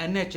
NH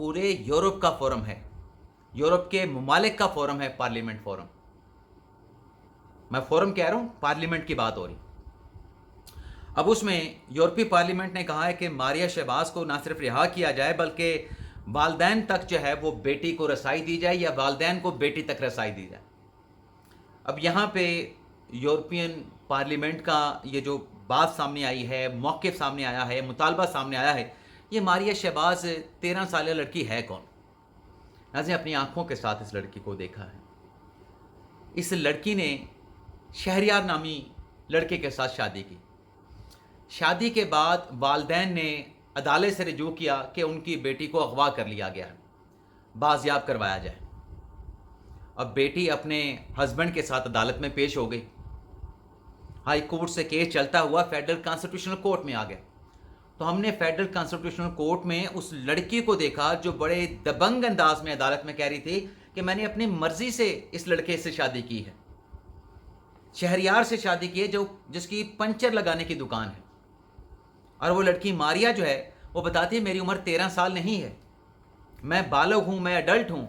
پورے Europe کا forum ہے، یورپ کے ممالک کا فورم ہے پارلیمنٹ فورم. میں فورم کہہ رہا ہوں، پارلیمنٹ کی بات ہو رہی. اب اس میں یورپی پارلیمنٹ نے کہا ہے کہ ماریہ شہباز کو نہ صرف رہا کیا جائے بلکہ والدین تک جو ہے وہ بیٹی کو رسائی دی جائے یا والدین کو بیٹی تک رسائی دی جائے. اب یہاں پہ یورپین پارلیمنٹ کا یہ جو بات سامنے آئی ہے، موقف سامنے آیا ہے، مطالبہ سامنے آیا ہے، یہ ماریہ شہباز 13 سالہ لڑکی ہے کون؟ ناظرین، اپنی آنکھوں کے ساتھ اس لڑکی کو دیکھا ہے. اس لڑکی نے شہریار نامی لڑکے کے ساتھ شادی کی. شادی کے بعد والدین نے عدالت سے رجوع کیا کہ ان کی بیٹی کو اغوا کر لیا گیا ہے، بازیاب کروایا جائے. اب بیٹی اپنے ہسبینڈ کے ساتھ عدالت میں پیش ہو گئی. ہائی کورٹ سے کیس چلتا ہوا فیڈرل کانسٹیٹیوشنل کورٹ میں آ گیا. تو ہم نے فیڈرل کانسٹیٹیوشنل کورٹ میں اس لڑکی کو دیکھا جو بڑے دبنگ انداز میں عدالت میں کہہ رہی تھی کہ میں نے اپنی مرضی سے اس لڑکے سے شادی کی ہے، شہریار سے شادی کی ہے جس کی پنچر لگانے کی دکان ہے. اور وہ لڑکی ماریہ جو ہے وہ بتاتی ہے میری عمر 13 سال نہیں ہے، میں بالغ ہوں، میں ایڈلٹ ہوں.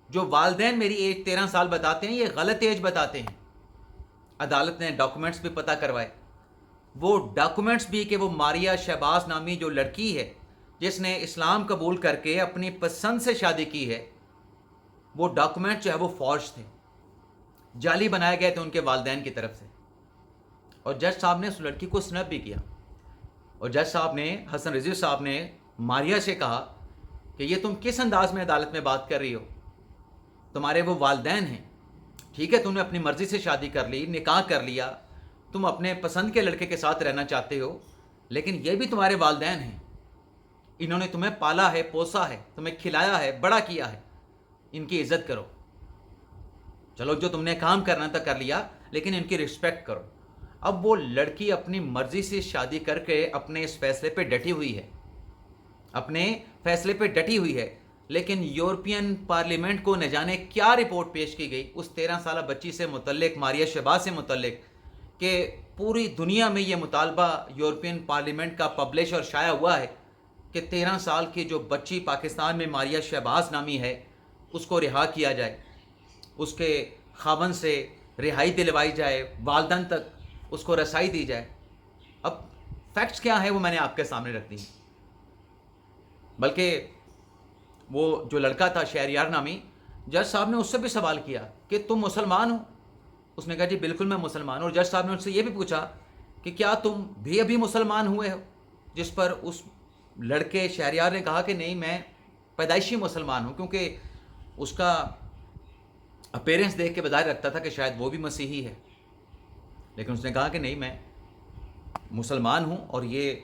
جو والدین میری ایج 13 سال بتاتے ہیں یہ غلط ایج بتاتے ہیں. عدالت نے ڈاکومنٹس بھی پتہ کروائے، وہ ڈاکومنٹس بھی کہ وہ ماریہ شہباز نامی جو لڑکی ہے جس نے اسلام قبول کر کے اپنی پسند سے شادی کی ہے، وہ ڈاکومنٹ جو ہے وہ فارج تھے، جعلی بنائے گئے تھے ان کے والدین کی طرف سے. اور جج صاحب نے اس لڑکی کو سنپ بھی کیا. اور جج صاحب نے، حسن رضوی صاحب نے ماریہ سے کہا کہ یہ تم کس انداز میں عدالت میں بات کر رہی ہو؟ تمہارے وہ والدین ہیں، ٹھیک ہے تم نے اپنی مرضی سے شادی کر لی، نکاح کر لیا، تم اپنے پسند کے لڑکے کے ساتھ رہنا چاہتے ہو، لیکن یہ بھی تمہارے والدین ہیں، انہوں نے تمہیں پالا ہے، پوسا ہے، تمہیں کھلایا ہے، بڑا کیا ہے، ان کی عزت کرو. چلو جو تم نے کام کرنا تھا کر لیا، لیکن ان کی رسپیکٹ کرو. اب وہ لڑکی اپنی مرضی سے شادی کر کے اپنے اس فیصلے پہ ڈٹی ہوئی ہے، اپنے فیصلے پہ ڈٹی ہوئی ہے. لیکن یورپین پارلیمنٹ کو نہ جانے کیا رپورٹ پیش کی گئی اس 13 سالہ بچی سے متعلق، ماریہ شہباز سے متعلق، کہ پوری دنیا میں یہ مطالبہ یورپین پارلیمنٹ کا پبلش اور شائع ہوا ہے کہ 13 سال کی جو بچی پاکستان میں ماریہ شہباز نامی ہے اس کو رہا کیا جائے، اس کے خاوند سے رہائی دلوائی جائے، والدین تک اس کو رسائی دی جائے. اب فیکٹس کیا ہیں وہ میں نے آپ کے سامنے رکھ دی. بلکہ وہ جو لڑکا تھا شہریار نامی، جج صاحب نے اس سے بھی سوال کیا کہ تم مسلمان ہو؟ اس نے کہا جی بالکل میں مسلمان ہوں. اور جج صاحب نے ان سے یہ بھی پوچھا کہ کیا تم بھی ابھی مسلمان ہوئے ہو؟ جس پر اس لڑکے شہریار نے کہا کہ نہیں، میں پیدائشی مسلمان ہوں، کیونکہ اس کا اپیرنس دیکھ کے بظاہر رکھتا تھا کہ شاید وہ بھی مسیحی ہے. لیکن اس نے کہا کہ نہیں، میں مسلمان ہوں اور یہ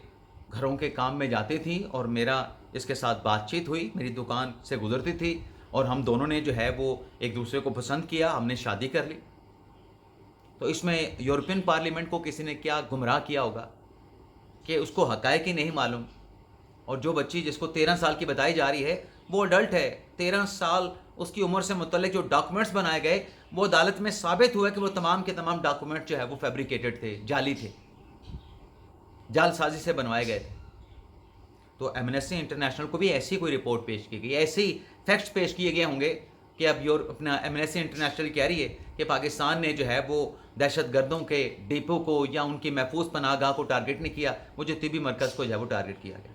گھروں کے کام میں جاتی تھی اور میرا اس کے ساتھ بات چیت ہوئی، میری دکان سے گزرتی تھی اور ہم دونوں نے جو ہے وہ ایک دوسرے کو پسند کیا، ہم نے شادی کر لی. تو اس میں یورپین پارلیمنٹ کو کسی نے کیا گمراہ کیا ہوگا کہ اس کو حقائق ہی نہیں معلوم. اور جو بچی جس کو 13 سال کی بتائی جا رہی ہے وہ اڈلٹ ہے. 13 سال اس کی عمر سے متعلق جو ڈاکومنٹس بنائے گئے وہ عدالت میں ثابت ہوا کہ وہ تمام کے تمام ڈاکومنٹ جو ہے وہ فیبریکیٹڈ تھے، جعلی تھے، جعل سازی سے بنوائے گئے تھے. تو ایمنسٹی انٹرنیشنل کو بھی ایسی کوئی رپورٹ پیش کی گئی، ایسے ہی فیکٹس پیش کیے گئے ہوں گے کہ اب اپنا ایمنسٹی انٹرنیشنل کہہ رہی ہے کہ پاکستان نے جو ہے وہ دہشت گردوں کے ڈیپو کو یا ان کی محفوظ پناہ گاہ کو ٹارگٹ نہیں کیا، وہ جو طبی مرکز کو جو ہے وہ ٹارگٹ کیا گیا.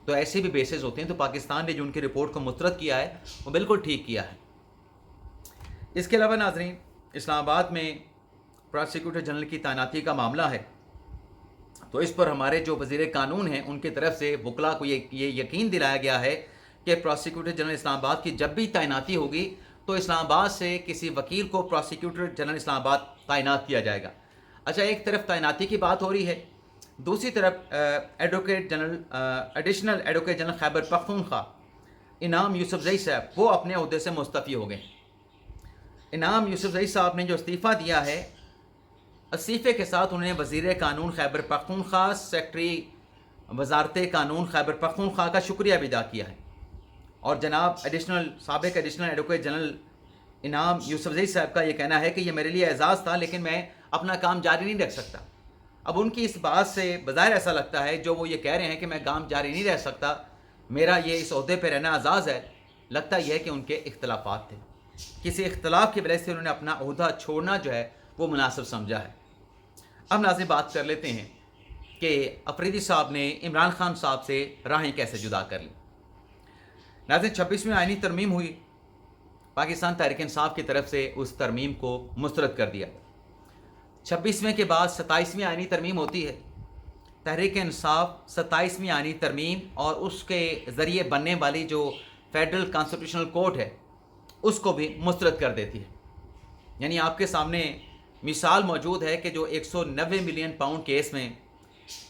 تو ایسے بھی بیسز ہوتے ہیں. تو پاکستان نے جو ان کی رپورٹ کو مسترد کیا ہے وہ بالکل ٹھیک کیا ہے. اس کے علاوہ ناظرین، اسلام آباد میں پراسیکیوٹر جنرل کی تعیناتی کا معاملہ ہے. تو اس پر ہمارے جو وزیر قانون ہیں ان کی طرف سے وکلاء کو یہ یقین دلایا گیا ہے کہ پراسیکیوٹر جنرل اسلام آباد کی جب بھی تعیناتی ہوگی تو اسلام آباد سے کسی وکیل کو پراسیکیوٹر جنرل اسلام آباد تعینات کیا جائے گا. اچھا، ایک طرف تعیناتی کی بات ہو رہی ہے، دوسری طرف additional advocate general Khyber Pakhtunkhwa انعام یوسفزئی صاحب وہ اپنے عہدے سے مستعفی ہو گئے. انعام یوسفزئی صاحب نے جو استعفیٰ دیا ہے، استعفے کے ساتھ انہوں نے وزیر قانون خیبر پختونخوا، سیکرٹری وزارت قانون خیبر پختونخوا کا شکریہ بھی ادا کیا ہے. اور جناب سابق ایڈیشنل ایڈوکیٹ جنرل انعام یوسفزئی صاحب کا یہ کہنا ہے کہ یہ میرے لیے اعزاز تھا لیکن میں اپنا کام جاری نہیں رکھ سکتا. اب ان کی اس بات سے بظاہر ایسا لگتا ہے جو وہ یہ کہہ رہے ہیں کہ میں کام جاری نہیں رہ سکتا میرا یہ اس عہدے پہ رہنا اعزاز ہے، لگتا یہ ہے کہ ان کے اختلافات تھے، کسی اختلاف کی وجہ سے انہوں نے اپنا عہدہ چھوڑنا جو ہے وہ مناسب سمجھا ہے۔ اب ناظرین بات کر لیتے ہیں کہ افریدی صاحب نے عمران خان صاحب سے راہیں کیسے جدا کر لی۔ ناظرین 26ویں آئینی ترمیم ہوئی، پاکستان تحریک انصاف کی طرف سے اس ترمیم کو مسترد کر دیا۔ 26ویں کے بعد 27ویں آئینی ترمیم ہوتی ہے، تحریک انصاف 27ویں آئینی ترمیم اور اس کے ذریعے بننے والی جو فیڈرل کانسٹیٹیوشنل کورٹ ہے اس کو بھی مسترد کر دیتی ہے۔ یعنی آپ کے سامنے مثال موجود ہے کہ جو 190 ملین پاؤنڈ کیس میں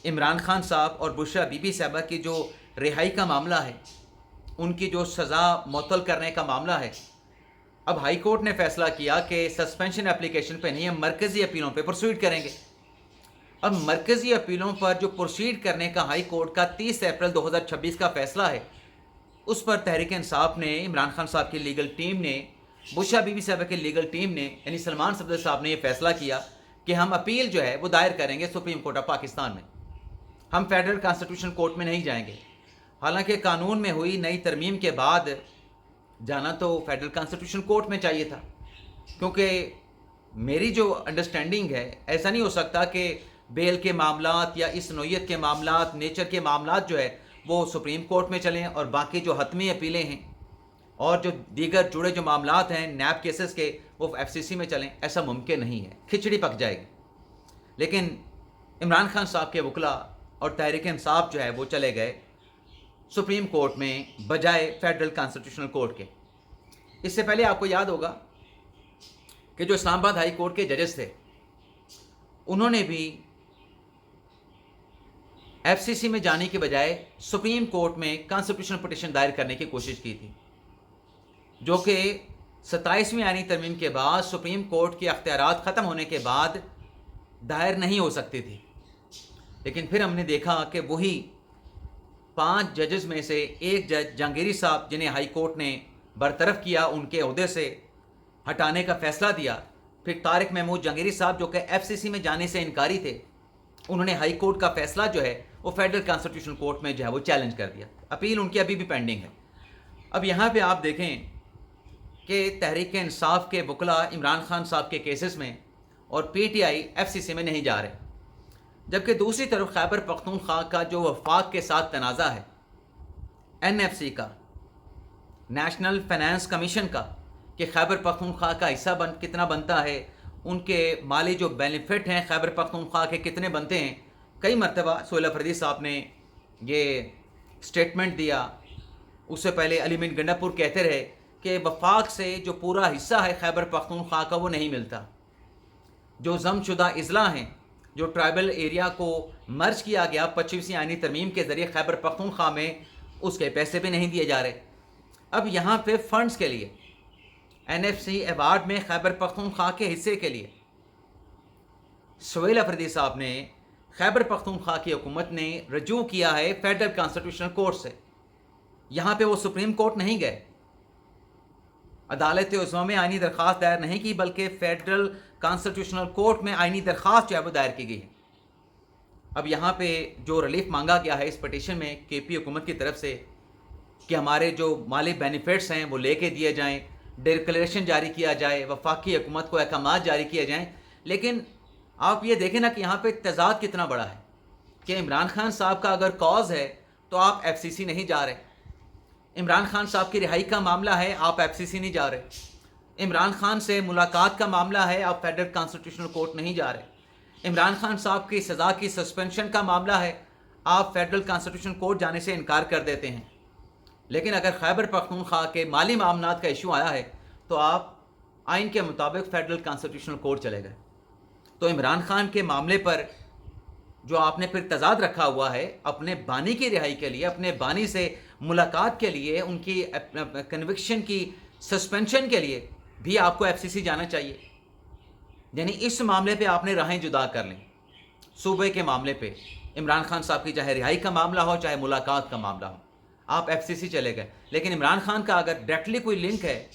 عمران خان صاحب اور بشرا بی بی صاحبہ کی جو رہائی کا معاملہ ہے، ان کی جو سزا معطل کرنے کا معاملہ ہے، اب ہائی کورٹ نے فیصلہ کیا کہ سسپینشن اپلیکیشن پہ نہیں، ہم مرکزی اپیلوں پہ پروسیڈ کریں گے۔ اب مرکزی اپیلوں پر جو پروسیڈ کرنے کا ہائی کورٹ کا 30 اپریل 2026 کا فیصلہ ہے، اس پر تحریک انصاف نے، عمران خان صاحب کی لیگل ٹیم نے، بشرا بی بی صاحبہ کی لیگل ٹیم نے، یعنی سلمان صفدر صاحب نے یہ فیصلہ کیا کہ ہم اپیل جو ہے وہ دائر کریں گے سپریم کورٹ آف پاکستان میں، ہم فیڈرل کانسٹیٹیوشن کورٹ میں نہیں جائیں گے۔ حالانکہ قانون میں ہوئی نئی ترمیم کے بعد جانا تو فیڈرل کانسٹیٹیوشن کورٹ میں چاہیے تھا، کیونکہ میری جو انڈرسٹینڈنگ ہے، ایسا نہیں ہو سکتا کہ بیل کے معاملات یا اس نوعیت کے معاملات، نیچر کے معاملات جو ہے وہ سپریم کورٹ میں چلیں اور باقی جو حتمی اپیلیں ہیں اور جو دیگر جڑے جو معاملات ہیں نیب کیسز کے وہ ایف سی سی میں چلیں۔ ایسا ممکن نہیں ہے، کھچڑی پک جائے گی۔ لیکن عمران خان صاحب کے وکلاء اور تحریک انصاف جو ہے وہ چلے گئے سپریم کورٹ میں بجائے فیڈرل کانسٹیٹیوشنل کورٹ کے۔ اس سے پہلے آپ کو یاد ہوگا کہ جو اسلام آباد ہائی کورٹ کے ججز تھے، انہوں نے بھی ایف سی سی میں جانے کے بجائے سپریم کورٹ میں کانسٹیٹیوشنل پٹیشن دائر کرنے کی کوشش کی تھی، جو کہ 27ویں آئینی ترمیم کے بعد سپریم کورٹ کے اختیارات ختم ہونے کے بعد دائر نہیں ہو سکتی تھی۔ لیکن پھر ہم نے دیکھا کہ وہی 5 ججز میں سے ایک جج جہانگیری صاحب، جنہیں ہائی کورٹ نے برطرف کیا، ان کے عہدے سے ہٹانے کا فیصلہ دیا، پھر طارق محمود جہانگیری صاحب جو کہ ایف سی سی میں جانے سے انکاری تھے، انہوں نے ہائی کورٹ کا فیصلہ جو ہے وہ فیڈرل کانسٹیٹیوشن کورٹ میں جو ہے وہ چیلنج کر دیا۔ اپیل ان کی ابھی بھی پینڈنگ ہے۔ اب یہاں پہ آپ دیکھیں کہ تحریک انصاف کے وکلاء عمران خان صاحب کے کیسز میں اور P T I F C سی میں نہیں جا رہے، جبکہ دوسری طرف خیبر پختونخوا کا جو وفاق کے ساتھ تنازع ہے، این ایف سی کا، نیشنل فائنانس کمیشن کا، کہ خیبر پختونخوا کا حصہ کتنا بنتا ہے، ان کے مالی جو بینیفٹ ہیں خیبر پختونخوا کے کتنے بنتے ہیں۔ کئی مرتبہ سہیل افریدی صاحب نے یہ سٹیٹمنٹ دیا، اس سے پہلے علی مین گنڈا پور کہتے رہے کہ وفاق سے جو پورا حصہ ہے خیبر پختونخوا کا وہ نہیں ملتا، جو ضم شدہ اضلاع ہیں، جو ٹرائبل ایریا کو مرج کیا گیا 25ویں آئینی ترمیم کے ذریعے خیبر پختونخوا میں، اس کے پیسے بھی نہیں دیے جا رہے۔ اب یہاں پہ فنڈز کے لیے این ایف سی ایوارڈ میں خیبر پختونخوا کے حصے کے لیے سہیل افریدی صاحب نے، خیبر پختونخوا کی حکومت نے رجوع کیا ہے فیڈرل کانسٹیٹیوشنل کورٹ سے۔ یہاں پہ وہ سپریم کورٹ نہیں گئے، عدالت عظمیٰ میں آئینی درخواست دائر نہیں کی، بلکہ فیڈرل کانسٹیٹیوشنل کورٹ میں آئینی درخواست جو ہے وہ دائر کی گئی ہے۔ اب یہاں پہ جو ریلیف مانگا گیا ہے اس پٹیشن میں کے پی حکومت کی طرف سے کہ ہمارے جو مالی بینیفٹس ہیں وہ لے کے دیے جائیں، ڈکلیریشن جاری کیا جائے، وفاقی حکومت کو احکامات جاری کیے جائیں۔ لیکن آپ یہ دیکھیں نا کہ یہاں پہ تضاد کتنا بڑا ہے کہ عمران خان صاحب کا اگر کاز ہے تو آپ ایف سی سی نہیں جا رہے، عمران خان صاحب کی رہائی کا معاملہ ہے، آپ ایف سی سی نہیں جا رہے، عمران خان سے ملاقات کا معاملہ ہے، آپ فیڈرل کانسٹیٹیوشنل کورٹ نہیں جا رہے، عمران خان صاحب کی سزا کی سسپینشن کا معاملہ ہے، آپ فیڈرل کانسٹیٹیوشنل کورٹ جانے سے انکار کر دیتے ہیں۔ لیکن اگر خیبر پختونخوا کے مالی معاملات کا ایشو آیا ہے تو آپ آئین کے مطابق فیڈرل کانسٹیٹیوشنل کورٹ چلے گئے۔ تو عمران خان کے معاملے پر جو آپ نے پھر تضاد رکھا ہوا ہے، اپنے بانی کی رہائی کے لیے، اپنے بانی سے ملاقات کے لیے، ان کی کنوکشن کی سسپینشن کے لیے بھی آپ کو ایف سی سی جانا چاہیے۔ یعنی اس معاملے پہ آپ نے راہیں جدا کر لیں۔ صوبے کے معاملے پہ عمران خان صاحب کی چاہے رہائی کا معاملہ ہو چاہے ملاقات کا معاملہ ہو، آپ ایف سی سی چلے گئے۔ لیکن عمران خان کا اگر ڈائریکٹلی کوئی لنک ہے،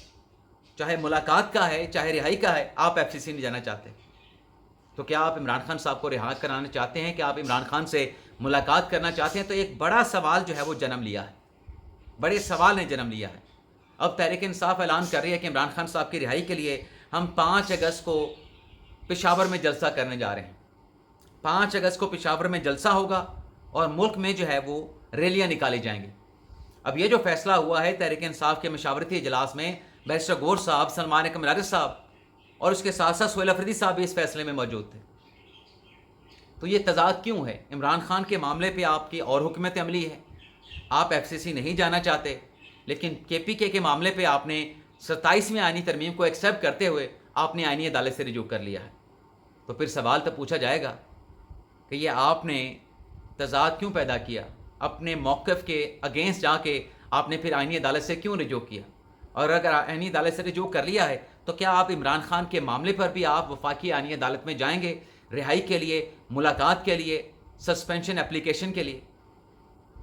چاہے ملاقات کا ہے چاہے رہائی کا ہے، آپ ایف سی سی نہیں جانا چاہتے، تو کیا آپ عمران خان صاحب کو رہا کرانا چاہتے ہیں؟ کہ آپ عمران خان سے ملاقات کرنا چاہتے ہیں؟ تو ایک بڑا سوال جو ہے وہ جنم لیا ہے۔ بڑے سوال نے جنم لیا ہے۔ اب تحریک انصاف اعلان کر رہی ہے کہ عمران خان صاحب کی رہائی کے لیے ہم 5 اگست کو پشاور میں جلسہ کرنے جا رہے ہیں۔ 5 اگست کو پشاور میں جلسہ ہوگا اور ملک میں جو ہے وہ ریلیاں نکالی جائیں گی۔ اب یہ جو فیصلہ ہوا ہے تحریک انصاف کے مشاورتی اجلاس میں، بیرسٹر گور صاحب، سلمان اکرم راجد صاحب اور اس کے ساتھ ساتھ سہیل افریدی صاحب بھی اس فیصلے میں موجود تھے۔ تو یہ تضاد کیوں ہے؟ عمران خان کے معاملے پہ آپ کی اور حکمت عملی ہے، آپ ایف سی سی نہیں جانا چاہتے، لیکن کے پی کے معاملے پہ آپ نے 27ویں آئینی ترمیم کو ایکسیپٹ کرتے ہوئے آپ نے آئینی عدالت سے رجوع کر لیا ہے۔ تو پھر سوال تو پوچھا جائے گا کہ یہ آپ نے تضاد کیوں پیدا کیا؟ اپنے موقف کے اگینسٹ جا کے آپ نے پھر آئینی عدالت سے کیوں رجوع کیا؟ اور اگر آئینی عدالت سے رجوع کر لیا ہے تو کیا آپ عمران خان کے معاملے پر بھی آپ وفاقی آئینی عدالت میں جائیں گے رہائی کے لیے، ملاقات کے لیے، سسپینشن اپلیکیشن کے لیے؟